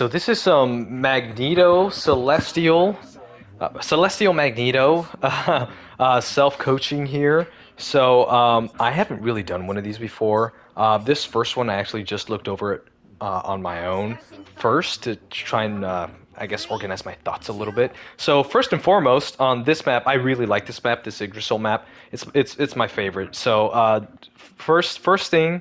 So this is some Magneto Celestial Magneto self-coaching here. So I haven't really done one of these before. This first one I actually just looked over it on my own first to try and I guess organize my thoughts a little bit. So first and foremost on this map, I really like this map, this Yggdrasil map. It's my favorite. So first thing.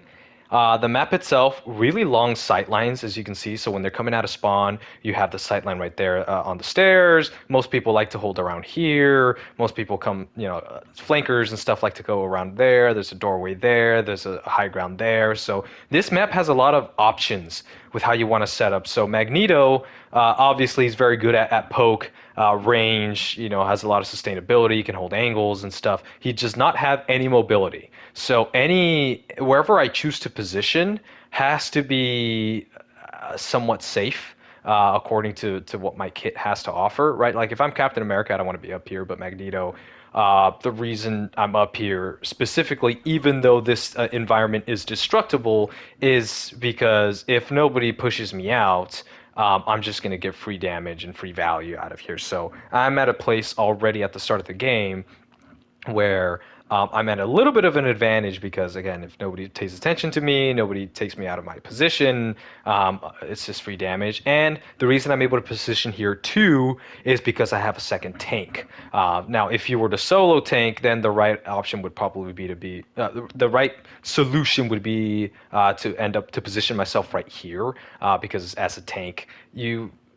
The map itself, really long sight lines, as you can see. So when they're coming out of spawn, you have the sight line right there on the stairs. Most people like to hold around here. Most people come, flankers and stuff like to go around there. There's a doorway there. There's a high ground there. So this map has a lot of options with how you want to set up. So Magneto, obviously, is very good at poke, range, has a lot of sustainability, he can hold angles and stuff. He does not have any mobility. So wherever I choose to position has to be somewhat safe. According to what my kit has to offer, right? Like if I'm Captain America, I don't want to be up here, but Magneto, the reason I'm up here specifically, even though this environment is destructible, is because if nobody pushes me out, I'm just going to get free damage and free value out of here. So I'm at a place already at the start of the game where I'm at a little bit of an advantage because, again, if nobody pays attention to me, nobody takes me out of my position, it's just free damage. And the reason I'm able to position here too is because I have a second tank. Now, if you were to solo tank, then the right option would probably be the right solution would be to end up to position myself right here because as a tank,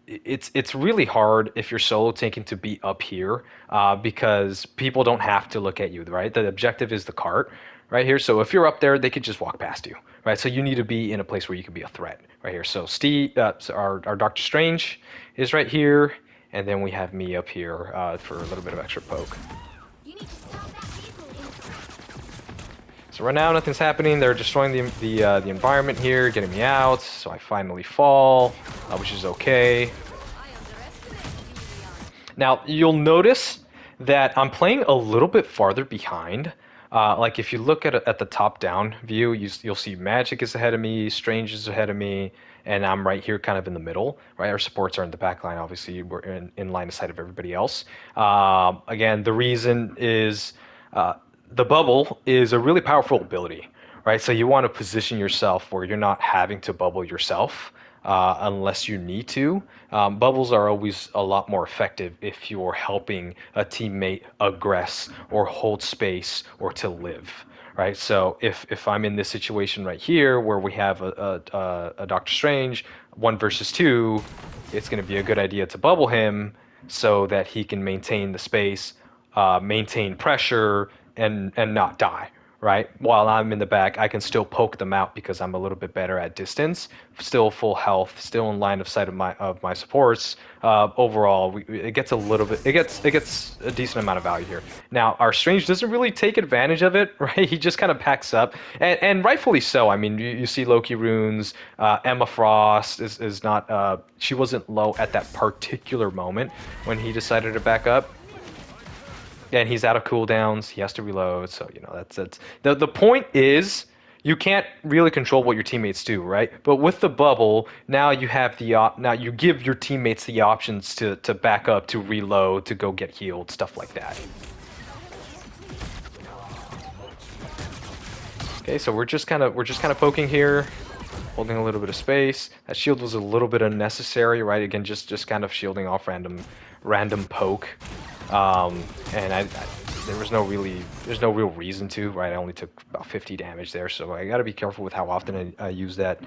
it's really hard if you're solo tanking to be up here because people don't have to look at you, right? The objective is the cart right here. So if you're up there, they could just walk past you, right? So you need to be in a place where you can be a threat right here. So so our Doctor Strange is right here, and then we have me up here for a little bit of extra poke. So right now nothing's happening. They're destroying the environment here, getting me out. So I finally fall, which is okay. Now you'll notice that I'm playing a little bit farther behind. Like if you look at the top-down view, you'll see Magic is ahead of me, Strange is ahead of me, and I'm right here, kind of in the middle. Right, our supports are in the back line. Obviously, we're in line of sight of everybody else. Again, the reason is. The bubble is a really powerful ability, right? So you want to position yourself where you're not having to bubble yourself unless you need to. Bubbles are always a lot more effective if you're helping a teammate aggress or hold space or to live, right? So if I'm in this situation right here where we have a Doctor Strange, 1 versus 2, it's going to be a good idea to bubble him so that he can maintain the space, maintain pressure, and not die. Right, while I'm in the back, I can still poke them out because I'm a little bit better at distance. Still full health, still in line of sight of my supports. Overall, it gets a little bit. It gets a decent amount of value here. Now, our Strange doesn't really take advantage of it, right? He just kind of packs up, and rightfully so. I mean, you see Loki runes. Emma Frost is not. She wasn't low at that particular moment when he decided to back up. And he's out of cooldowns. He has to reload. So that's the point is you can't really control what your teammates do, right? But with the bubble, now you have now you give your teammates the options to back up, to reload, to go get healed, stuff like that. Okay, so we're just kind of poking here, holding a little bit of space. That shield was a little bit unnecessary, right? Again, just kind of shielding off random poke. And there was there's no real reason to, right? I only took about 50 damage there, so I got to be careful with how often I use that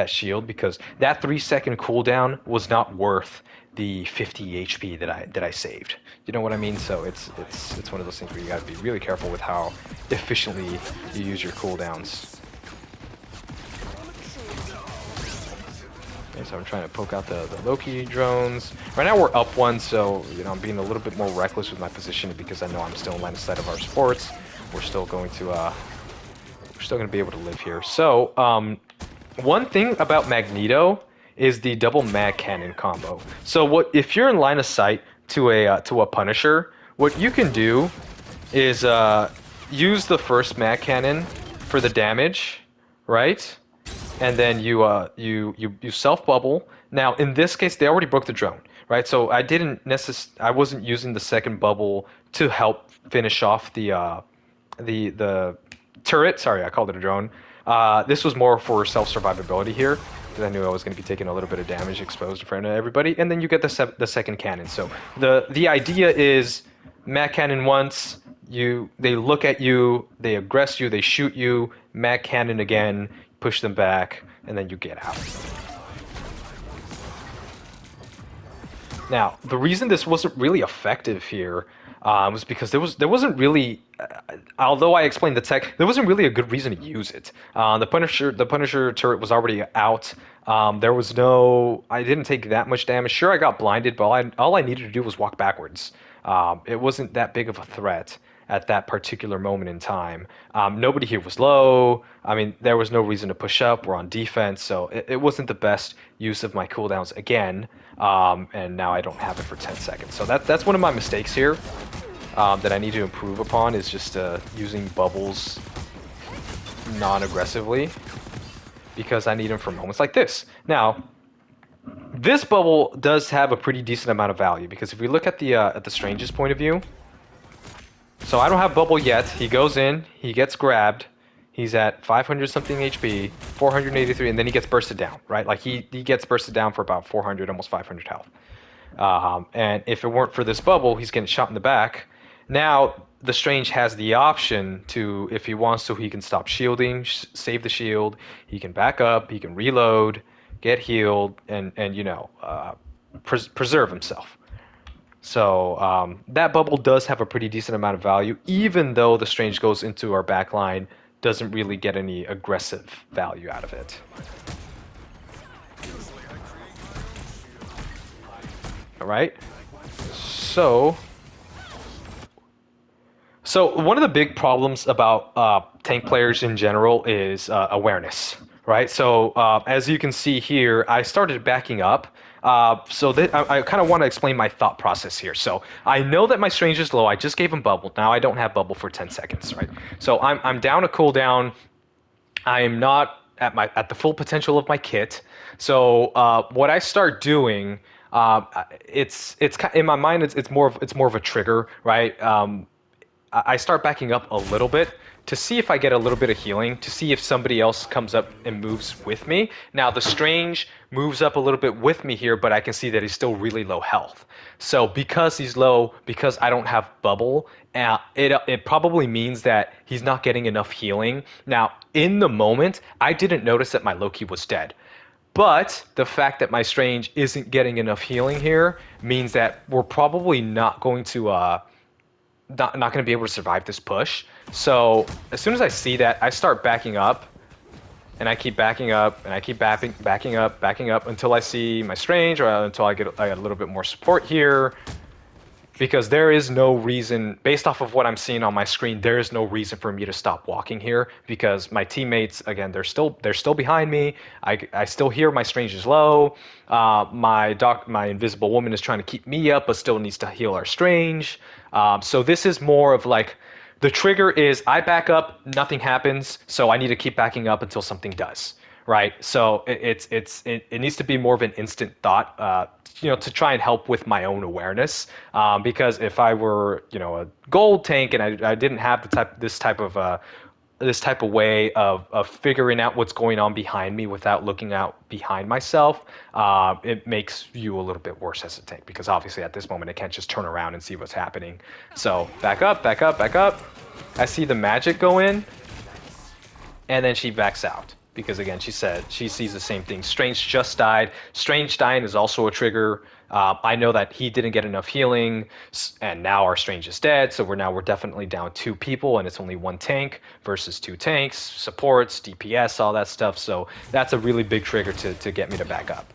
shield because that 3-second cooldown was not worth the 50 HP that I saved. You know what I mean? So it's one of those things where you got to be really careful with how efficiently you use your cooldowns. Okay, so I'm trying to poke out the Loki drones. Right now we're up one, so I'm being a little bit more reckless with my position because I know I'm still in line of sight of our supports. We're still going to be able to live here. So one thing about Magneto is the double mag cannon combo. So if you're in line of sight to a Punisher, what you can do is use the first mag cannon for the damage, right? And then you self bubble, Now, in this case, they already broke the drone, right? So I wasn't using the second bubble to help finish off the turret. Sorry, I called it a drone. This was more for self survivability here because I knew I was going to be taking a little bit of damage exposed in front of everybody, and then you get the second cannon. So the idea is, mag cannon once, they look at you, they aggress you, they shoot you, mag cannon again, push them back, and then you get out. Now, the reason this wasn't really effective here was because there wasn't really, although I explained the tech, there wasn't really a good reason to use it. The Punisher turret was already out. There was no, I didn't take that much damage. Sure, I got blinded, but all I needed to do was walk backwards. It wasn't that big of a threat at that particular moment in time. Nobody here was low. I mean, there was no reason to push up. We're on defense, so it wasn't the best use of my cooldowns again. And now I don't have it for 10 seconds. So that's one of my mistakes here that I need to improve upon is just using bubbles non-aggressively because I need them for moments like this. Now, this bubble does have a pretty decent amount of value because if we look at the Strange's point of view, so I don't have bubble yet. He goes in, he gets grabbed. He's at 500 something HP, 483, and then he gets bursted down, right? Like he gets bursted down for about 400, almost 500 health. And if it weren't for this bubble, he's getting shot in the back. Now the Strange has the option to, if he wants to, he can stop shielding, save the shield. He can back up, he can reload, get healed, and preserve himself. So that bubble does have a pretty decent amount of value, even though the Strange goes into our backline, doesn't really get any aggressive value out of it. All right. So, so one of the big problems about tank players in general is awareness, right? So as you can see here, I started backing up. So that I kind of want to explain my thought process here. So I know that my Strange is low. I just gave him bubble. Now I don't have bubble for 10 seconds, right? So I'm down a cooldown. I am not at the full potential of my kit. So what I start doing, it's in my mind, it's more of a trigger, right? I start backing up a little bit to see if I get a little bit of healing, to see if somebody else comes up and moves with me. Now, the Strange moves up a little bit with me here, but I can see that he's still really low health. So because he's low, because I don't have bubble, it probably means that he's not getting enough healing. Now, in the moment, I didn't notice that my Loki was dead. But the fact that my Strange isn't getting enough healing here means that we're probably not going to not going to be able to survive this push. So as soon as I see that, I start backing up, and I keep backing up, and I keep backing up until I see my Strange, or until I get a little bit more support here. Because there is no reason, based off of what I'm seeing on my screen, there is no reason for me to stop walking here. Because my teammates, again, they're still behind me. I still hear my Strange is low. My invisible woman is trying to keep me up, but still needs to heal our Strange. So this is more of like, the trigger is I back up, nothing happens, so I need to keep backing up until something does. Right, so it needs to be more of an instant thought, to try and help with my own awareness. Because if I were, a gold tank and I didn't have this type of way of figuring out what's going on behind me without looking out behind myself, it makes you a little bit worse as a tank. Because obviously at this moment I can't just turn around and see what's happening. So back up, back up, back up. I see the magic go in, and then she backs out. Because again, she said she sees the same thing. Strange just died. Strange dying is also a trigger. I know that he didn't get enough healing, and now our Strange is dead. So we're definitely down 2 people, and it's only 1 tank versus 2 tanks, supports, DPS, all that stuff. So that's a really big trigger to get me to back up.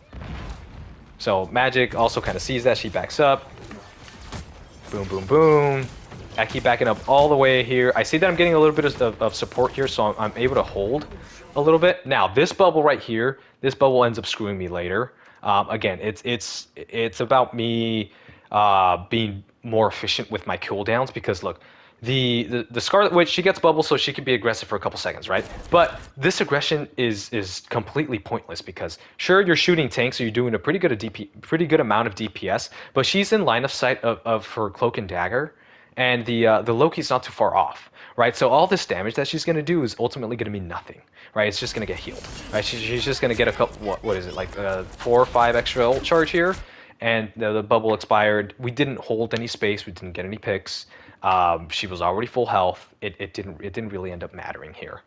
So Magic also kind of sees that. She backs up. Boom, boom, boom. I keep backing up all the way here. I see that I'm getting a little bit of support here, so I'm able to hold a little bit. Now, this bubble right here, this bubble ends up screwing me later. Again, it's about me being more efficient with my cooldowns because look, The Scarlet Witch, she gets bubble so she can be aggressive for a couple seconds, right? But this aggression is completely pointless because sure you're shooting tanks, so you're doing a pretty good amount of DPS, but she's in line of sight of her cloak and dagger, and the Loki's not too far off, right? So all this damage that she's gonna do is ultimately gonna mean nothing, right? It's just gonna get healed, right? She's just gonna get a couple, what is it, like 4 or 5 extra ult charge here, and the bubble expired. We didn't hold any space. We didn't get any picks. She was already full health. It didn't really end up mattering here.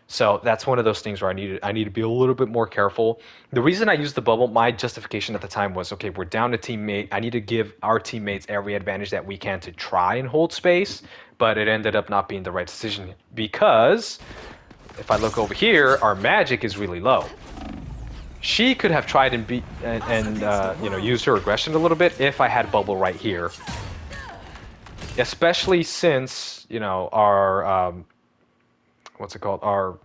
So that's one of those things where I need to be a little bit more careful. The reason I used the bubble, my justification at the time was, okay, we're down a teammate. I need to give our teammates every advantage that we can to try and hold space, but it ended up not being the right decision because if I look over here, our magic is really low. She could have tried and beat and used her aggression a little bit if I had bubble right here, especially since our what's it called, our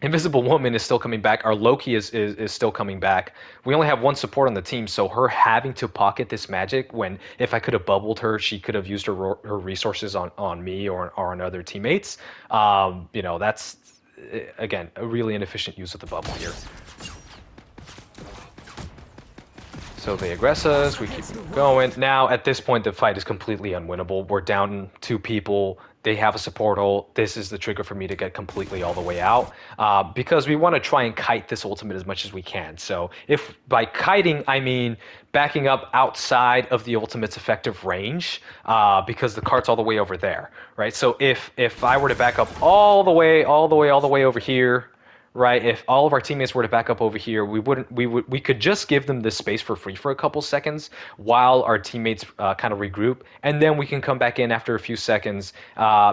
Invisible Woman is still coming back. Our Loki is still coming back. We only have one support on the team, so her having to pocket this magic when if I could have bubbled her, she could have used her resources on me or on other teammates. That's again a really inefficient use of the bubble here. So they aggress us, we keep going. Now, at this point, the fight is completely unwinnable. We're down 2 people. They have a support ult. This is the trigger for me to get completely all the way out because we want to try and kite this ultimate as much as we can. So if by kiting, I mean backing up outside of the ultimate's effective range because the cart's all the way over there, right? So if I were to back up all the way over here, right? If all of our teammates were to back up over here, we could just give them this space for free for a couple seconds while our teammates kind of regroup, and then we can come back in after a few seconds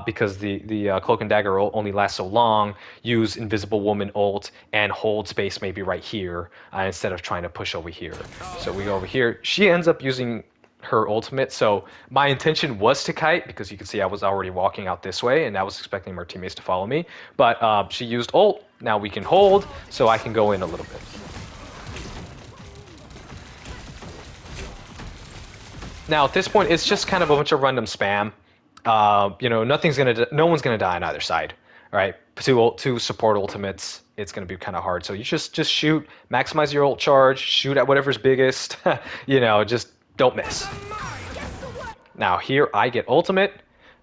because the cloak and dagger ult only lasts so long. Use Invisible Woman ult and hold space maybe right here instead of trying to push over here. So we go over here. She ends up using her ultimate. So my intention was to kite because you can see I was already walking out this way and I was expecting my teammates to follow me. But she used ult. Now we can hold, so I can go in a little bit. Now at this point, it's just kind of a bunch of random spam. No one's gonna die on either side, right? Two support ultimates, it's gonna be kind of hard. So you just shoot, maximize your ult charge, shoot at whatever's biggest. Just don't miss. Now here I get ultimate,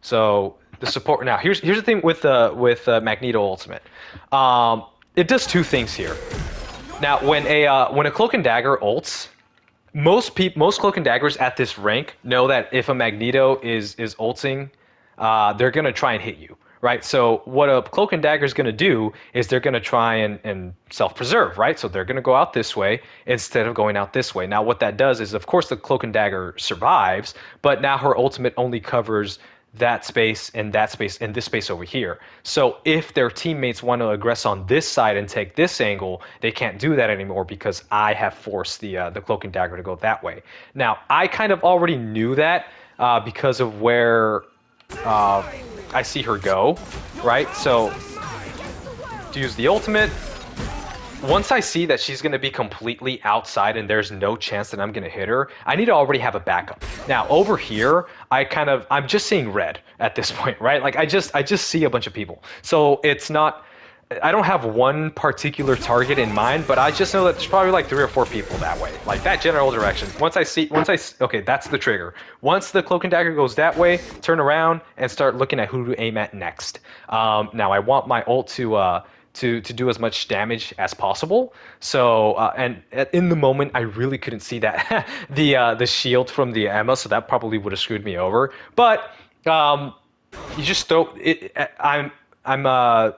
so the support. Now here's the thing with Magneto ultimate. It does 2 things here. Now when a cloak and dagger ults, most cloak and daggers at this rank know that if a Magneto is ulting, they're gonna try and hit you, right? So what a cloak and dagger is gonna do is they're gonna try and self-preserve, right? So they're gonna go out this way instead of going out this way. Now what that does is, of course, the cloak and dagger survives, but now her ultimate only covers that space and this space over here. So if their teammates want to aggress on this side and take this angle, they can't do that anymore because I have forced the cloak and dagger to go that way. Now I kind of already knew that because of where I see her go, right? So to use the ultimate, once I see that she's going to be completely outside and there's no chance that I'm going to hit her, I need to already have a backup. Now over here, I'm just seeing red at this point, right? Like I just see a bunch of people. So it's not, I don't have one particular target in mind, but I just know that there's probably like 3 or 4 people that way, like that general direction. Okay, that's the trigger. Once the cloak and dagger goes that way, turn around and start looking at who to aim at next. Now I want my ult to do as much damage as possible. So and in the moment, I really couldn't see that the shield from the Emma, so that probably would have screwed me over. But you just throw it. I'm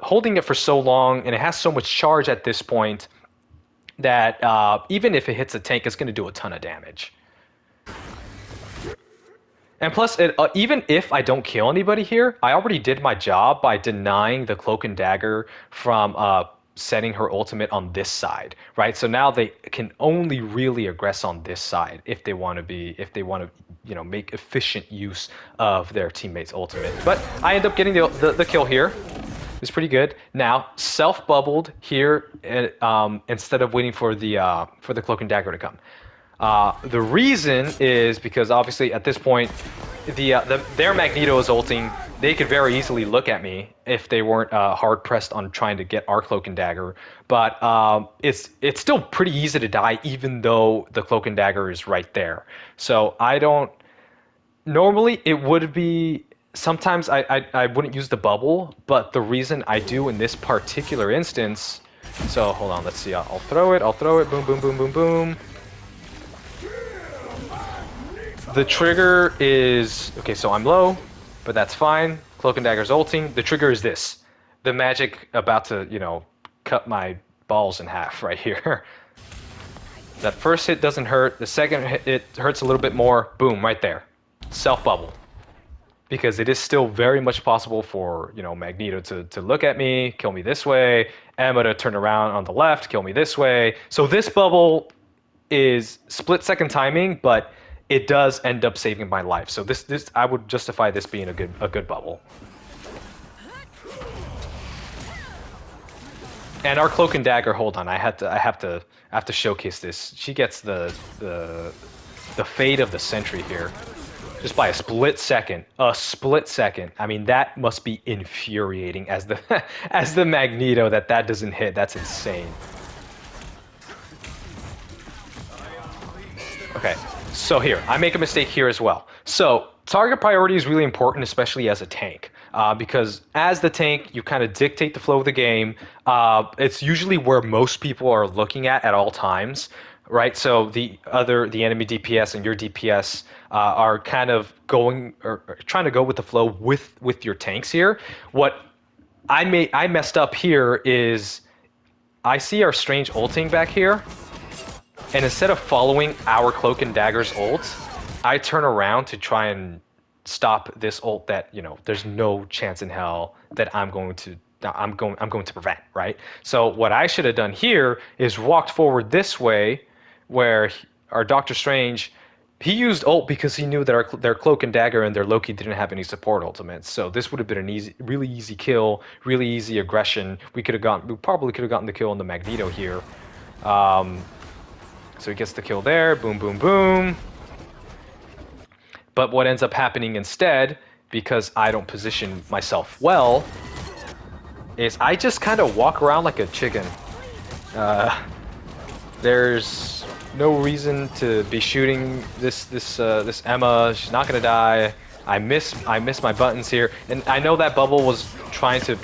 holding it for so long, and it has so much charge at this point that even if it hits a tank, it's going to do a ton of damage. And plus, even if I don't kill anybody here, I already did my job by denying the cloak and dagger from setting her ultimate on this side, right? So now they can only really aggress on this side if they want to make efficient use of their teammate's ultimate. But I end up getting the kill here. It's pretty good. Now self-bubbled here instead of waiting for the cloak and dagger to come. The reason is because obviously at this point, their Magneto is ulting. they could very easily look at me if they weren't hard pressed on trying to get our cloak and dagger. But it's still pretty easy to die, even though the cloak and dagger is right there. So I don't. Normally, it would be. Sometimes I wouldn't use the bubble, but the reason I do in this particular instance. So hold on, let's see. I'll throw it. I'll throw it. Boom, boom, boom, boom, boom. The trigger is okay. So I'm low, but that's fine. Cloak and dagger's ulting. The trigger is this. The magic about to, cut my balls in half right here. That first hit doesn't hurt. The second hit, it hurts a little bit more. Boom, right there. Self bubble. Because it is still very much possible for, Magneto to look at me, kill me this way, Emma to turn around on the left, kill me this way. So this bubble is split second timing, but it does end up saving my life. So this I would justify this being a good bubble. And our cloak and dagger, hold on, I have to showcase this. She gets the fate of the century here. Just by a split second. A split second. I mean, that must be infuriating as the as the Magneto that doesn't hit. That's insane. Okay, so here, I make a mistake here as well. So target priority is really important, especially as a tank. Because as the tank, you kind of dictate the flow of the game. It's usually where most people are looking at all times, right? So the enemy DPS and your DPS are kind of going or trying to go with the flow with your tanks here. What I messed up here is I see our strange ulting back here, and instead of following our cloak and dagger's ult, I turn around to try and stop this ult that there's no chance in hell that I'm going to prevent, right? So what I should have done here is walked forward this way, where our Doctor Strange, he used ult because he knew that their cloak and dagger and their Loki didn't have any support ultimates. So this would have been really easy kill, really easy aggression. We probably could have gotten the kill on the Magneto here. So he gets the kill there. Boom, boom, boom. But what ends up happening instead, because I don't position myself well, is I just kind of walk around like a chicken. There's no reason to be shooting this Emma. She's not gonna die. I miss my buttons here, and I know that bubble was trying to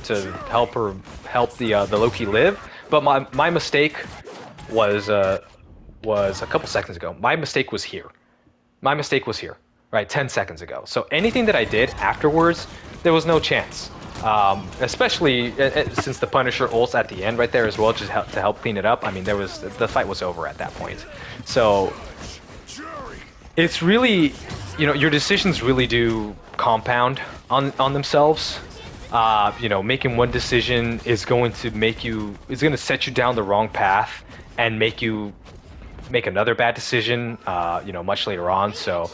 help the Loki live, but my mistake was a couple seconds ago. My mistake was here. My mistake was here, right? 10 seconds ago. So anything that I did afterwards, there was no chance. Especially since the Punisher ults at the end right there as well, just to help clean it up. I mean, the fight was over at that point. So it's really, your decisions really do compound on themselves. Making one decision is going to set you down the wrong path and make you make another bad decision, much later on. So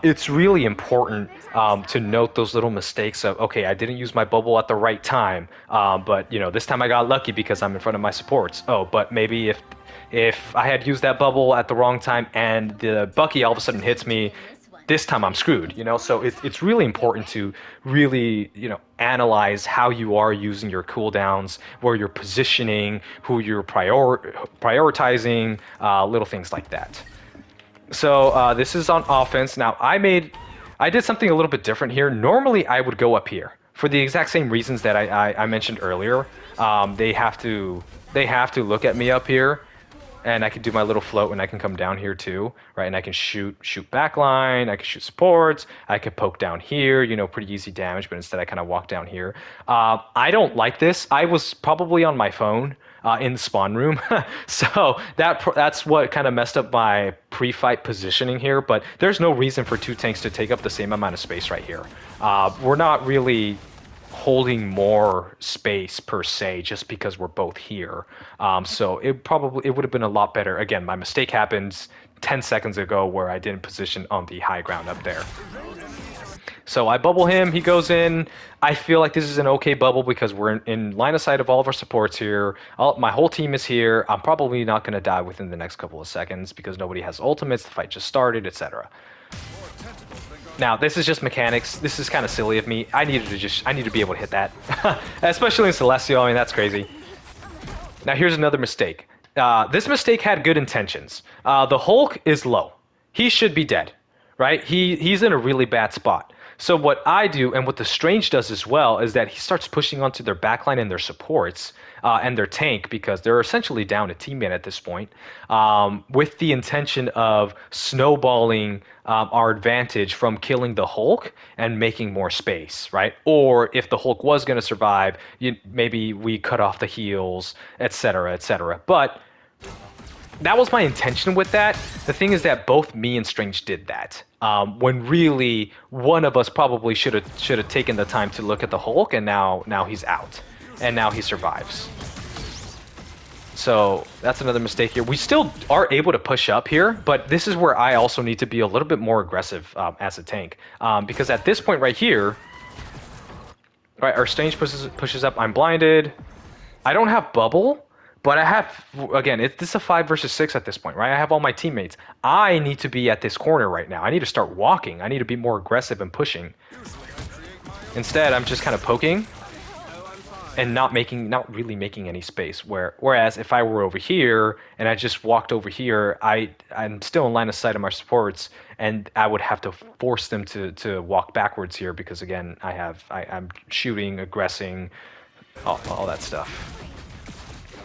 it's really important to note those little mistakes of, okay, I didn't use my bubble at the right time, but this time I got lucky because I'm in front of my supports. Oh, but maybe if I had used that bubble at the wrong time and the Bucky all of a sudden hits me, this time I'm screwed, So it's really important to really, analyze how you are using your cooldowns, where you're positioning, who you're prioritizing, little things like that. So this is on offense. Now I did something a little bit different here. Normally I would go up here for the exact same reasons that I mentioned earlier. They have to look at me up here, and I can do my little float, and I can come down here too, right? And I can shoot backline, I can shoot supports, I can poke down here, pretty easy damage, but instead I kind of walk down here. I don't like this. I was probably on my phone in the spawn room, so that's what kind of messed up my pre-fight positioning here, but there's no reason for two tanks to take up the same amount of space right here. We're not really holding more space per se just because we're both here. So it would have been a lot better. Again, my mistake happens 10 seconds ago where I didn't position on the high ground up there. So I bubble him, he goes in. I feel like this is an okay bubble because we're in line of sight of all of our supports here. My whole team is here. I'm probably not going to die within the next couple of seconds because nobody has ultimates, the fight just started, etc. Now, this is just mechanics. This is kind of silly of me. I need to be able to hit that. Especially in Celestial, I mean, that's crazy. Now, here's another mistake. This mistake had good intentions. The Hulk is low. He should be dead, right? He's in a really bad spot. So what I do, and what the Strange does as well, is that he starts pushing onto their backline and their supports and their tank because they're essentially down a teammate at this point, with the intention of snowballing our advantage from killing the Hulk and making more space, right? Or if the Hulk was going to survive, maybe we cut off the heals, etc., etc. But that was my intention with that. The thing is that both me and Strange did that. When really one of us probably should have taken the time to look at the Hulk, and now he's out, and now he survives. So that's another mistake here. We still are able to push up here, but this is where I also need to be a little bit more aggressive as a tank, because at this point right here, right, our Strange pushes up. I'm blinded. I don't have bubble. But I have, again, this is a 5 versus 6 at this point, right? I have all my teammates. I need to be at this corner right now. I need to start walking. I need to be more aggressive and pushing. Instead, I'm just kind of poking and not really making any space. Whereas if I were over here and I just walked over here, I'm still in line of sight of my supports, and I would have to force them to walk backwards here because, again, I'm shooting, aggressing, all that stuff.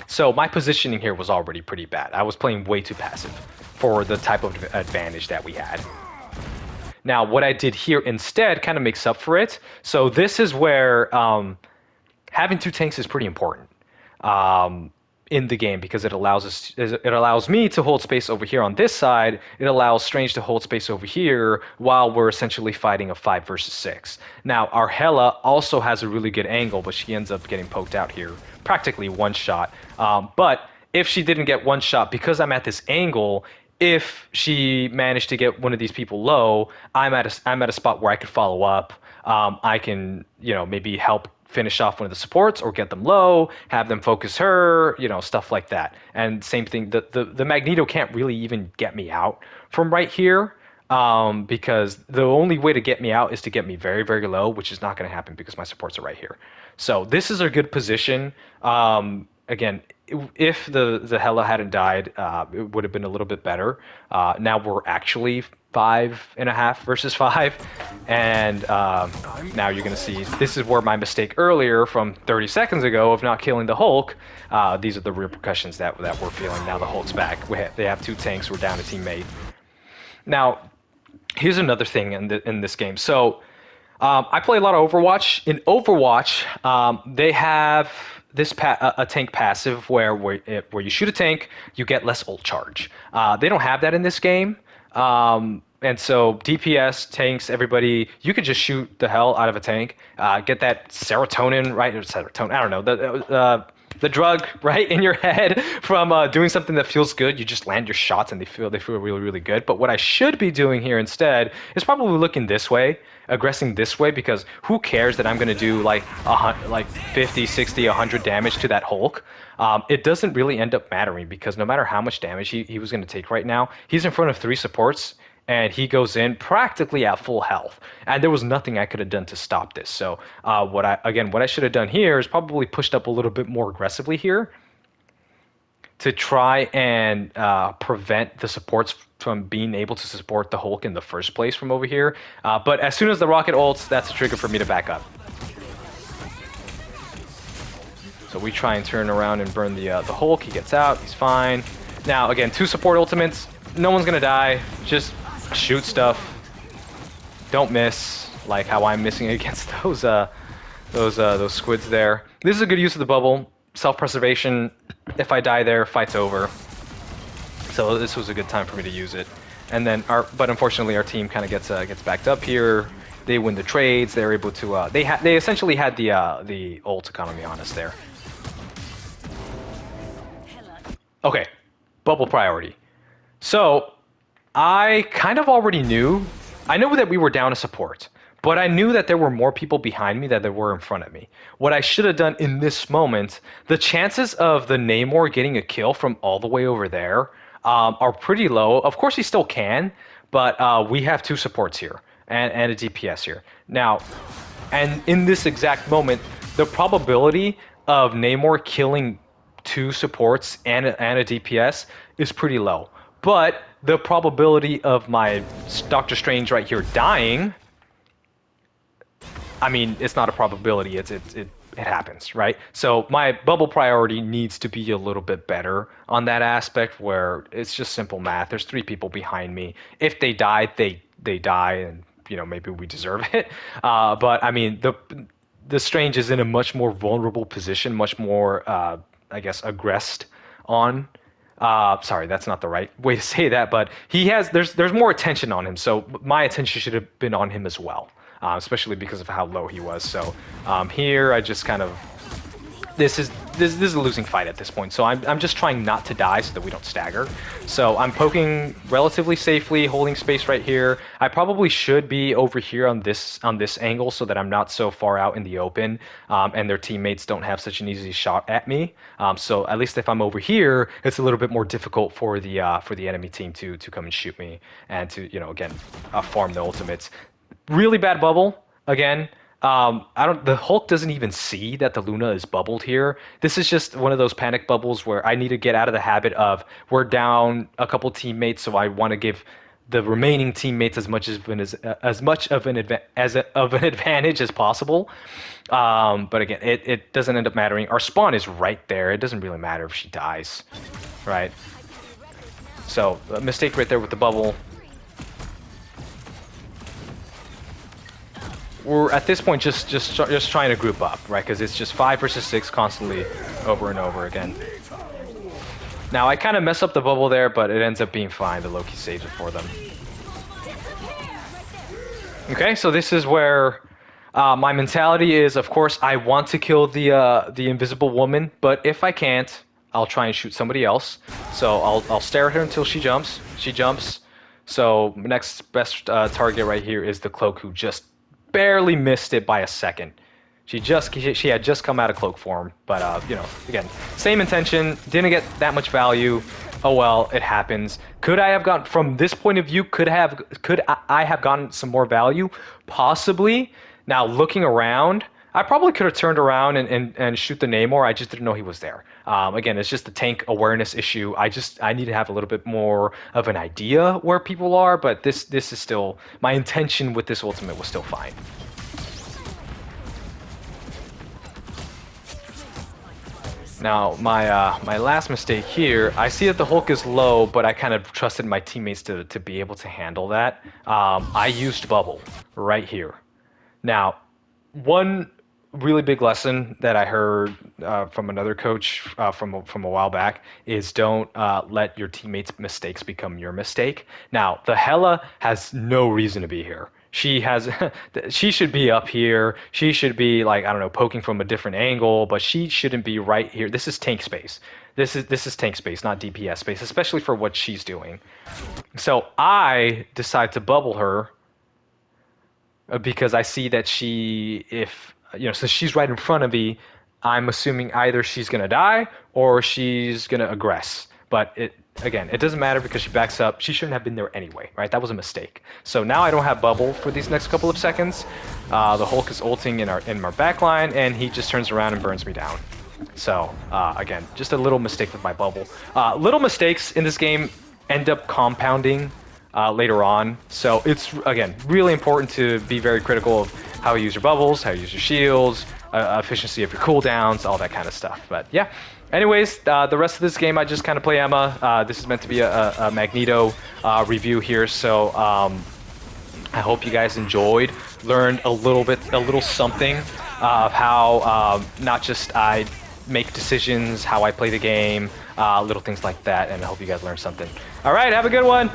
So my positioning here was already pretty bad. I was playing way too passive for the type of advantage that we had. Now, what I did here instead kind of makes up for it. So this is where having two tanks is pretty important in the game because it allows me to hold space over here on this side. It allows Strange to hold space over here while we're essentially fighting a 5 versus 6. Now, our Hela also has a really good angle, but she ends up getting poked out here. Practically one shot. But if she didn't get one shot, because I'm at this angle, if she managed to get one of these people low, I'm at a spot where I could follow up. I can, maybe help finish off one of the supports or get them low, have them focus her, stuff like that. And same thing, the Magneto can't really even get me out from right here. Because the only way to get me out is to get me very, very low, which is not going to happen because my supports are right here. So this is a good position. Again, if the Hela hadn't died, it would have been a little bit better. Now we're actually 5.5 versus 5. And now you're going to see this is where my mistake earlier from 30 seconds ago of not killing the Hulk, these are the repercussions that we're feeling. Now the Hulk's back. They have two tanks. We're down a teammate. Now, here's another thing in this game. So I play a lot of Overwatch. In Overwatch, they have this a tank passive where you shoot a tank, you get less ult charge. They don't have that in this game. And so DPS, tanks, everybody, you could just shoot the hell out of a tank, get that serotonin, right? Or serotonin, I don't know. The drug right in your head from doing something that feels good. You just land your shots and they feel really, really good. But what I should be doing here instead is probably looking this way, aggressing this way, because who cares that I'm going to do like 50, 60, 100 damage to that Hulk? It doesn't really end up mattering because no matter how much damage he was going to take right now, he's in front of 3 supports and he goes in practically at full health. And there was nothing I could have done to stop this. So what I should have done here is probably pushed up a little bit more aggressively here to try and prevent the supports from being able to support the Hulk in the first place from over here. But as soon as the rocket ults, that's a trigger for me to back up. So we try and turn around and burn the Hulk. He gets out. He's fine. Now, again, 2 support ultimates. No one's going to die. Just shoot stuff. Don't miss, like how I'm missing against those squids there. This is a good use of the bubble. Self-preservation. If I die there, fight's over. So this was a good time for me to use it. And then, but unfortunately, our team kind of gets backed up here. They win the trades. They're able to. They essentially had the ult economy on us there. Okay, bubble priority. So I kind of already knew. I knew that we were down a support, but I knew that there were more people behind me than there were in front of me. What I should have done in this moment, the chances of the Namor getting a kill from all the way over there are pretty low. Of course, he still can, but we have 2 supports here. and a DPS here. Now, and in this exact moment, the probability of Namor killing two supports and a DPS is pretty low. But the probability of my Doctor Strange right here dying, I mean, it's not a probability. It happens, right? So my bubble priority needs to be a little bit better on that aspect, where it's just simple math. There's three people behind me. If they die, they die, and maybe we deserve it. But I mean, the Strange is in a much more vulnerable position, much more, I guess, aggressed on. Sorry, that's not the right way to say that, but there's more attention on him, so my attention should have been on him as well, especially because of how low he was. So here I just kind of this is a losing fight at this point. So I'm just trying not to die so that we don't stagger. So I'm poking relatively safely, holding space right here. I probably should be over here on this angle so that I'm not so far out in the open, and their teammates don't have such an easy shot at me. So at least if I'm over here, it's a little bit more difficult for the enemy team to come and shoot me and to again farm the ultimates. Really bad bubble again. I don't. The Hulk doesn't even see that the Luna is bubbled here. This is just one of those panic bubbles where I need to get out of the habit of we're down a couple teammates, so I want to give the remaining teammates as much of an advantage as possible. But again, it doesn't end up mattering. Our spawn is right there. It doesn't really matter if she dies, right? So a mistake right there with the bubble. We're at this point just trying to group up, right? Because it's just 5 versus 6 constantly, over and over again. Now I kind of mess up the bubble there, but it ends up being fine. The Loki saves it for them. Okay, so this is where my mentality is. Of course, I want to kill the invisible woman, but if I can't, I'll try and shoot somebody else. So I'll stare at her until she jumps. She jumps. So next best target right here is the cloak, who just barely missed it by a second. She had just come out of cloak form, but again, same intention, didn't get that much value. Oh well, it happens. Could I have gotten, from this point of view, could I have gotten some more value? Possibly. Now looking around, I probably could have turned around and shoot the Namor. I just didn't know he was there. Again, it's just a tank awareness issue. I need to have a little bit more of an idea where people are, but this is still, my intention with this ultimate was still fine. Now, my last mistake here, I see that the Hulk is low, but I kind of trusted my teammates to be able to handle that. I used bubble right here. Now, one really big lesson that I heard from another coach from a while back is don't let your teammates' mistakes become your mistake. Now, the Hela has no reason to be here. She should be up here. She should be, like, I don't know, poking from a different angle, but she shouldn't be right here. This is tank space. This is tank space, not DPS space, especially for what she's doing. So I decide to bubble her because I see that so she's right in front of me. I'm assuming either she's gonna die or she's gonna aggress. But it doesn't matter because she backs up. She shouldn't have been there anyway, right? That was a mistake. So now I don't have bubble for these next couple of seconds. The Hulk is ulting in our backline, and he just turns around and burns me down. So again, just a little mistake with my bubble. Little mistakes in this game end up compounding later on. So it's, again, really important to be very critical of how you use your bubbles, how you use your shields, efficiency of your cooldowns, all that kind of stuff. But yeah. Anyways, the rest of this game, I just kind of play Emma. This is meant to be a Magneto review here, so I hope you guys enjoyed, learned a little something of how not just I make decisions, how I play the game, little things like that, and I hope you guys learned something. All right, have a good one.